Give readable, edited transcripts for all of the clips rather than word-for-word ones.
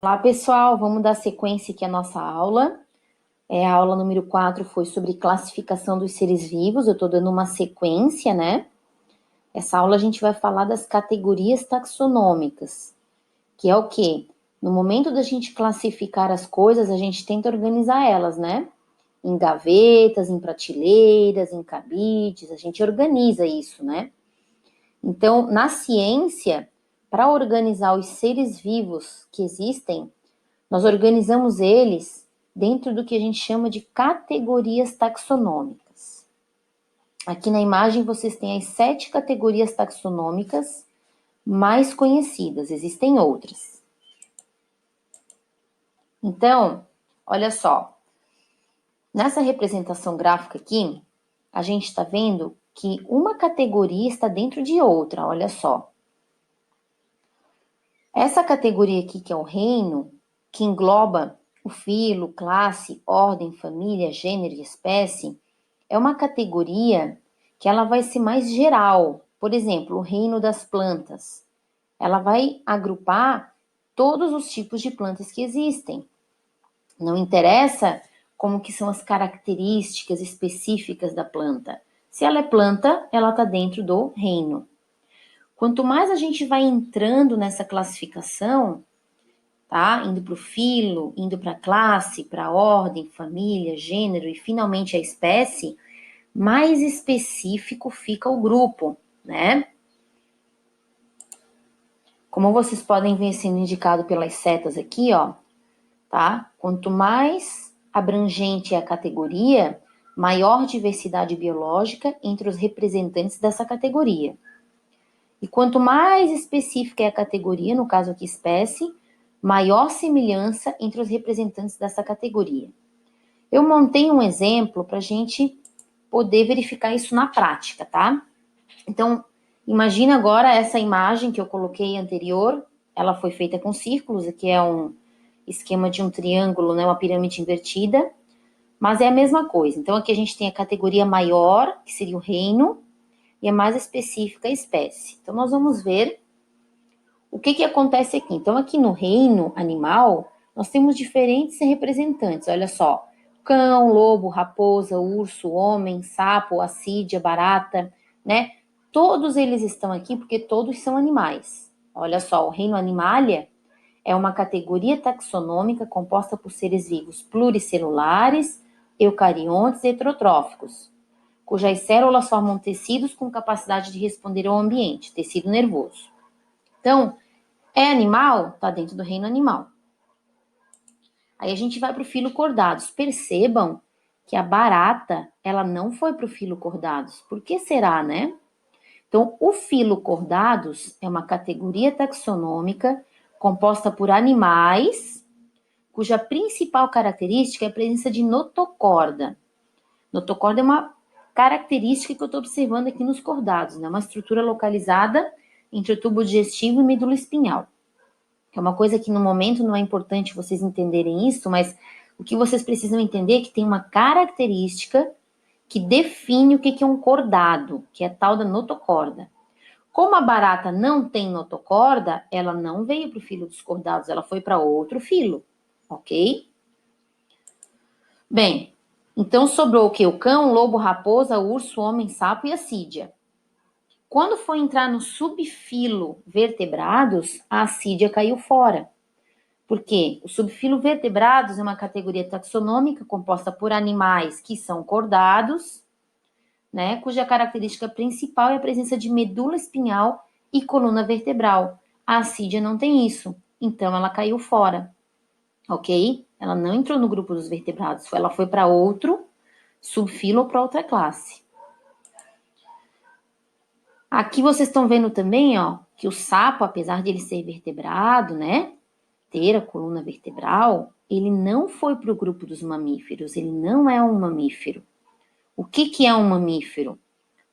Olá, pessoal, vamos dar sequência aqui à nossa aula. A aula número 4 foi sobre classificação dos seres vivos, eu estou dando uma sequência, né? Essa aula a gente vai falar das categorias taxonômicas, que é o quê? No momento da gente classificar as coisas, a gente tenta organizar elas, né? Em gavetas, em prateleiras, em cabides, a gente organiza isso, né? Então, na ciência, para organizar os seres vivos que existem, nós organizamos eles dentro do que a gente chama de categorias taxonômicas. Aqui na imagem vocês têm as 7 categorias taxonômicas mais conhecidas, existem outras. Então, olha só, nessa representação gráfica aqui, a gente está vendo que uma categoria está dentro de outra, olha só. Essa categoria aqui, que é o reino, que engloba o filo, classe, ordem, família, gênero e espécie, é uma categoria que ela vai ser mais geral. Por exemplo, o reino das plantas. Ela vai agrupar todos os tipos de plantas que existem. Não interessa como que são as características específicas da planta. Se ela é planta, ela está dentro do reino. Quanto mais a gente vai entrando nessa classificação, tá? Indo para o filo, indo para a classe, para a ordem, família, gênero e finalmente a espécie, mais específico fica o grupo, né? Como vocês podem ver sendo indicado pelas setas aqui, ó, tá? Quanto mais abrangente é a categoria, maior diversidade biológica entre os representantes dessa categoria. E quanto mais específica é a categoria, no caso aqui espécie, maior semelhança entre os representantes dessa categoria. Eu montei um exemplo para a gente poder verificar isso na prática, tá? Então, imagina agora essa imagem que eu coloquei anterior, ela foi feita com círculos, aqui é um esquema de um triângulo, né, uma pirâmide invertida, mas é a mesma coisa. Então, aqui a gente tem a categoria maior, que seria o reino, e a mais específica, a espécie. Então, nós vamos ver o que acontece aqui. Então, aqui no reino animal, nós temos diferentes representantes, olha só. Cão, lobo, raposa, urso, homem, sapo, assídia, barata, né? Todos eles estão aqui porque todos são animais. Olha só, o reino animalia é uma categoria taxonômica composta por seres vivos pluricelulares, eucariontes e heterotróficos, cujas células formam tecidos com capacidade de responder ao ambiente, tecido nervoso. Então, é animal? Está dentro do reino animal. Aí a gente vai para o filo cordados. Percebam que a barata, ela não foi para o filo cordados. Por que será, né? Então, o filo cordados é uma categoria taxonômica composta por animais cuja principal característica é a presença de notocorda. Notocorda é uma característica que eu estou observando aqui nos cordados, né? Uma estrutura localizada entre o tubo digestivo e medula espinhal. É uma coisa que no momento não é importante vocês entenderem isso, mas o que vocês precisam entender é que tem uma característica que define o que é um cordado, que é a tal da notocorda. Como a barata não tem notocorda, ela não veio para o filo dos cordados, ela foi para outro filo, ok? Bem, então sobrou o que? O cão, lobo, raposa, urso, homem, sapo e assídia. Quando foi entrar no subfilo vertebrados, a assídia caiu fora. Por quê? O subfilo vertebrados é uma categoria taxonômica composta por animais que são cordados, né, cuja característica principal é a presença de medula espinhal e coluna vertebral. A assídia não tem isso, então ela caiu fora, ok? Ela não entrou no grupo dos vertebrados, ela foi para outro subfilo ou para outra classe. Aqui vocês estão vendo também, ó, que o sapo, apesar de ele ser vertebrado, né, ter a coluna vertebral, ele não foi para o grupo dos mamíferos, ele não é um mamífero. O que é um mamífero?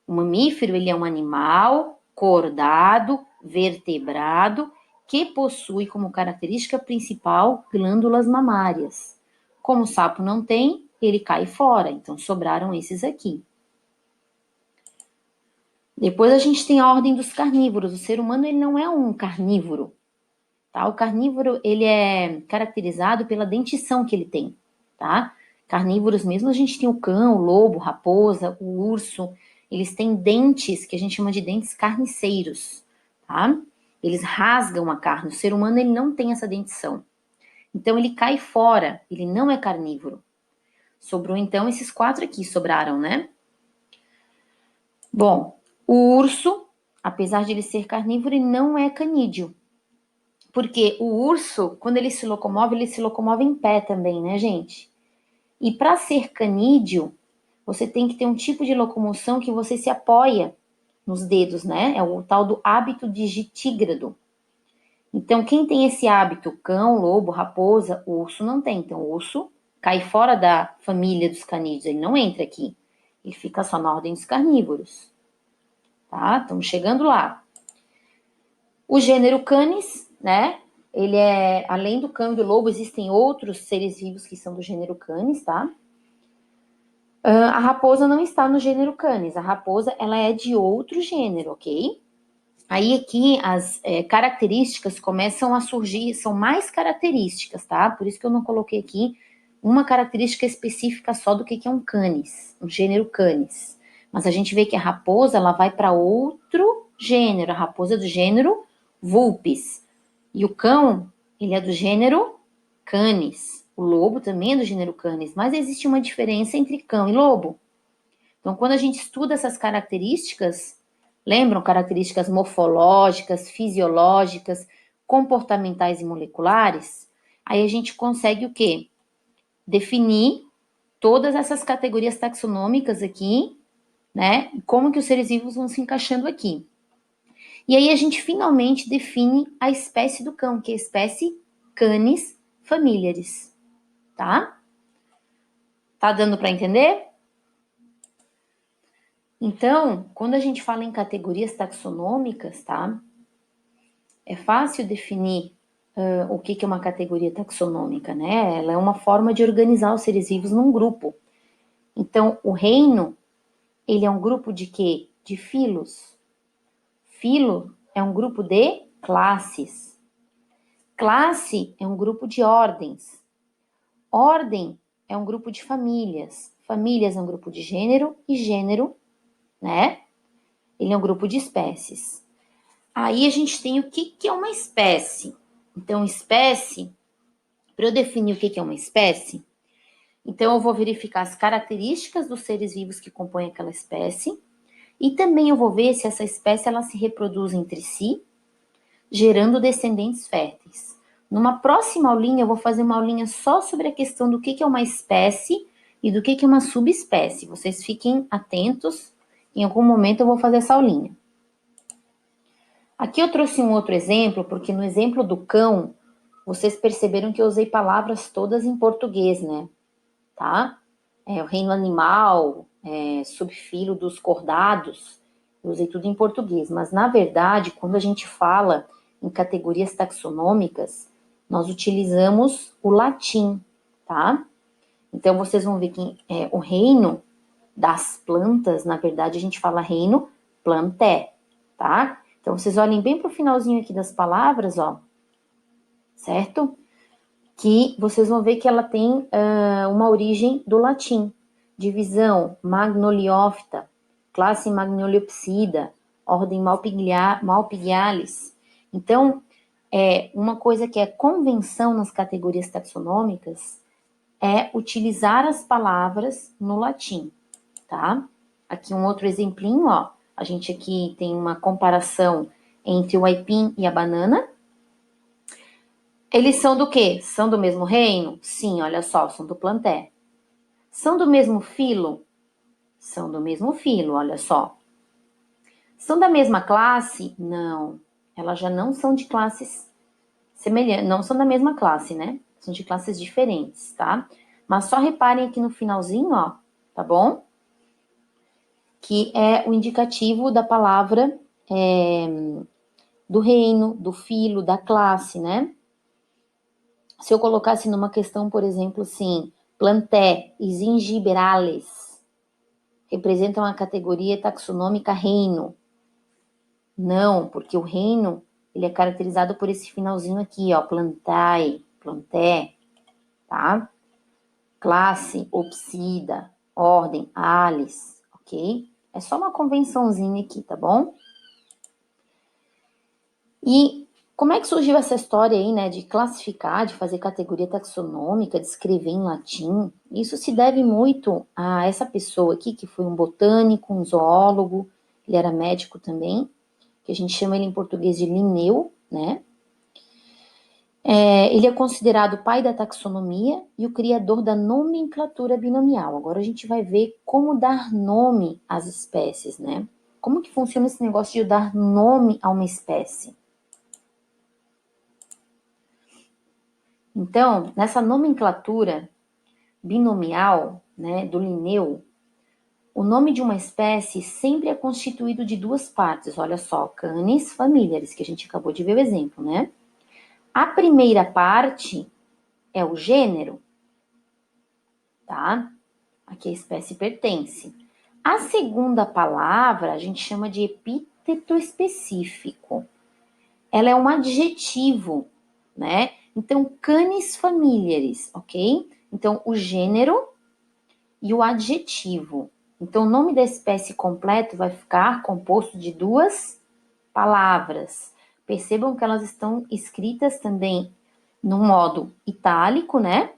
O mamífero, ele é um animal cordado, vertebrado, que possui como característica principal glândulas mamárias. Como o sapo não tem, ele cai fora, então sobraram esses aqui. Depois a gente tem a ordem dos carnívoros. O ser humano, ele não é um carnívoro. tá? O carnívoro, ele é caracterizado pela dentição que ele tem, tá? Carnívoros mesmo, a gente tem o cão, o lobo, raposa, o urso, eles têm dentes que a gente chama de dentes carniceiros, tá? Eles rasgam a carne. O ser humano, ele não tem essa dentição. Então, ele cai fora, ele não é carnívoro. Sobrou, então, esses 4 aqui, sobraram, né? Bom, o urso, apesar de ele ser carnívoro, ele não é canídeo. Porque o urso, quando ele se locomove em pé também, né, gente? E para ser canídeo, você tem que ter um tipo de locomoção que você se apoia nos dedos, né? É o tal do hábito digitígrado. Então, quem tem esse hábito? Cão, lobo, raposa, o urso não tem. Então, o urso cai fora da família dos canídeos, ele não entra aqui. Ele fica só na ordem dos carnívoros. Tá? Estamos chegando lá. O gênero Canis, né? Ele é, além do cão e do lobo, existem outros seres vivos que são do gênero Canis, tá? A raposa não está no gênero Canis. A raposa, ela é de outro gênero, ok? Aí aqui as características começam a surgir, são mais características, tá? Por isso que eu não coloquei aqui uma característica específica só do que é um Canis, um gênero Canis. Mas a gente vê que a raposa, ela vai para outro gênero, a raposa é do gênero Vulpes. E o cão, ele é do gênero Canis. O lobo também é do gênero Canis, mas existe uma diferença entre cão e lobo. Então, quando a gente estuda essas características, lembram características morfológicas, fisiológicas, comportamentais e moleculares? Aí a gente consegue o quê? Definir todas essas categorias taxonômicas aqui, né? Como que os seres vivos vão se encaixando aqui. E aí a gente finalmente define a espécie do cão, que é a espécie Canis familiaris, tá? Tá dando para entender? Então, quando a gente fala em categorias taxonômicas, tá? É fácil definir o que é uma categoria taxonômica, né? Ela é uma forma de organizar os seres vivos num grupo. Então, o reino, ele é um grupo de quê? De filos. Filo é um grupo de classes. Classe é um grupo de ordens. Ordem é um grupo de famílias. Famílias é um grupo de gênero e gênero, né? Ele é um grupo de espécies. Aí a gente tem o que é uma espécie. Então, espécie, para eu definir o que é uma espécie, então eu vou verificar as características dos seres vivos que compõem aquela espécie e também eu vou ver se essa espécie ela se reproduz entre si, gerando descendentes férteis. Numa próxima aulinha, eu vou fazer uma aulinha só sobre a questão do que é uma espécie e do que é uma subespécie. Vocês fiquem atentos, em algum momento eu vou fazer essa aulinha. Aqui eu trouxe um outro exemplo, porque no exemplo do cão, vocês perceberam que eu usei palavras todas em português, né? Tá? O reino animal, subfilo dos cordados, eu usei tudo em português. Mas, na verdade, quando a gente fala em categorias taxonômicas, nós utilizamos o latim, tá? Então, vocês vão ver que o reino das plantas, na verdade, a gente fala reino plantae, tá? Então, vocês olhem bem para o finalzinho aqui das palavras, ó, certo? Que vocês vão ver que ela tem uma origem do latim. Divisão, Magnoliófita, classe Magnoliopsida, ordem Malpighiales. Então, uma coisa que é convenção nas categorias taxonômicas é utilizar as palavras no latim, tá? Aqui um outro exemplinho, ó. A gente aqui tem uma comparação entre o aipim e a banana. Eles são do quê? São do mesmo reino? Sim, olha só, são do plantae. São do mesmo filo? São do mesmo filo, olha só. São da mesma classe? Não. Elas já não são de classes semelhantes, não são da mesma classe, né? São de classes diferentes, tá? Mas só reparem aqui no finalzinho, ó, tá bom? Que é o indicativo da palavra do reino, do filo, da classe, né? Se eu colocasse numa questão, por exemplo, assim, plantae e gingiberales representam a categoria taxonômica reino. Não, porque o reino ele é caracterizado por esse finalzinho aqui, ó, plantae, planté, tá? Classe, Opsida, ordem, Alice, ok? É só uma convençãozinha aqui, tá bom? E como é que surgiu essa história aí, né, de classificar, de fazer categoria taxonômica, de escrever em latim? Isso se deve muito a essa pessoa aqui, que foi um botânico, um zoólogo, ele era médico também, que a gente chama ele em português de Linneu, né? Ele é considerado o pai da taxonomia e o criador da nomenclatura binomial. Agora a gente vai ver como dar nome às espécies, né? Como que funciona esse negócio de dar nome a uma espécie? Então, nessa nomenclatura binomial, né, do Linneu, o nome de uma espécie sempre é constituído de duas partes. Olha só, Canis familiaris, que a gente acabou de ver o exemplo, né? A primeira parte é o gênero, tá? A que a espécie pertence. A segunda palavra a gente chama de epíteto específico. Ela é um adjetivo, né? Então, Canis familiaris, ok? Então, o gênero e o adjetivo. Então, o nome da espécie completo vai ficar composto de duas palavras. Percebam que elas estão escritas também no modo itálico, né?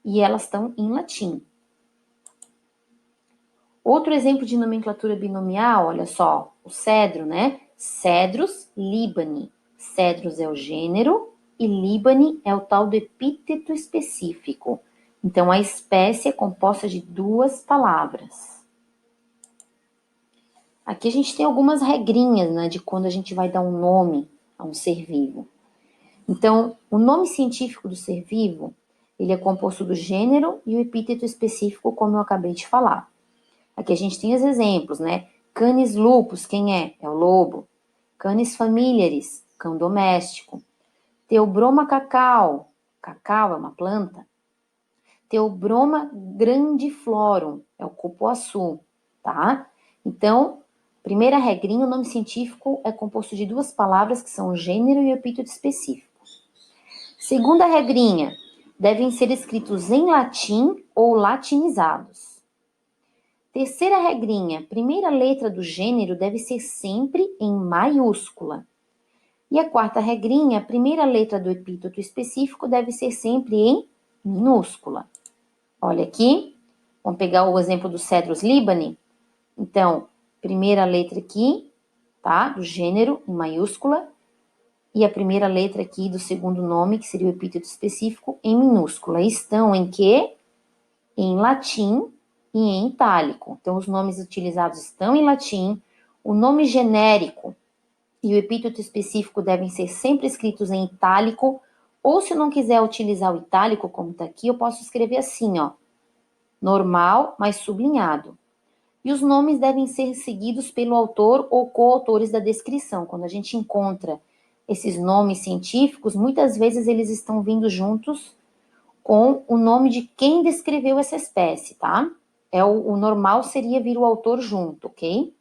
E elas estão em latim. Outro exemplo de nomenclatura binomial, olha só, o cedro, né? Cedrus libani. Cedrus é o gênero e libani é o tal do epíteto específico. Então, a espécie é composta de duas palavras. Aqui a gente tem algumas regrinhas, né, de quando a gente vai dar um nome a um ser vivo. Então, o nome científico do ser vivo, ele é composto do gênero e o epíteto específico, como eu acabei de falar. Aqui a gente tem os exemplos, né? Canis lupus, quem é? É o lobo. Canis familiaris, cão doméstico. Theobroma cacau, cacau é uma planta. Theobroma grandiflorum, é o cupuaçu, tá? Então, primeira regrinha, o nome científico é composto de duas palavras que são o gênero e o epíteto específico. Segunda regrinha, devem ser escritos em latim ou latinizados. Terceira regrinha, primeira letra do gênero deve ser sempre em maiúscula. E a quarta regrinha, a primeira letra do epíteto específico deve ser sempre em minúscula. Olha aqui, vamos pegar o exemplo do Cedrus libani. Então, primeira letra aqui, tá? Do gênero em maiúscula. E a primeira letra aqui do segundo nome, que seria o epíteto específico, em minúscula. Estão em quê? Em latim e em itálico. Então, os nomes utilizados estão em latim. O nome genérico e o epíteto específico devem ser sempre escritos em itálico. Ou, se eu não quiser utilizar o itálico, como está aqui, eu posso escrever assim, ó. Normal, mas sublinhado. E os nomes devem ser seguidos pelo autor ou coautores da descrição. Quando a gente encontra esses nomes científicos, muitas vezes eles estão vindo juntos com o nome de quem descreveu essa espécie, tá? O normal seria vir o autor junto, ok?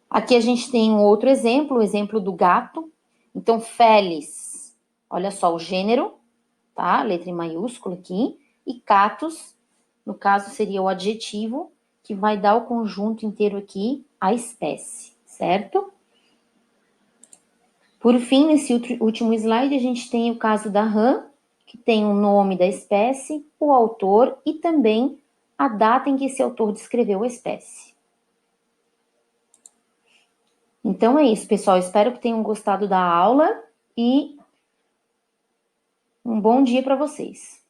Aqui a gente tem um outro exemplo, o exemplo do gato. Então, Felis, olha só o gênero, tá? Letra em maiúsculo aqui. E catus, no caso, seria o adjetivo que vai dar o conjunto inteiro aqui, a espécie, certo? Por fim, nesse último slide, a gente tem o caso da rã, que tem o nome da espécie, o autor e também a data em que esse autor descreveu a espécie. Então é isso, pessoal. Espero que tenham gostado da aula e um bom dia para vocês.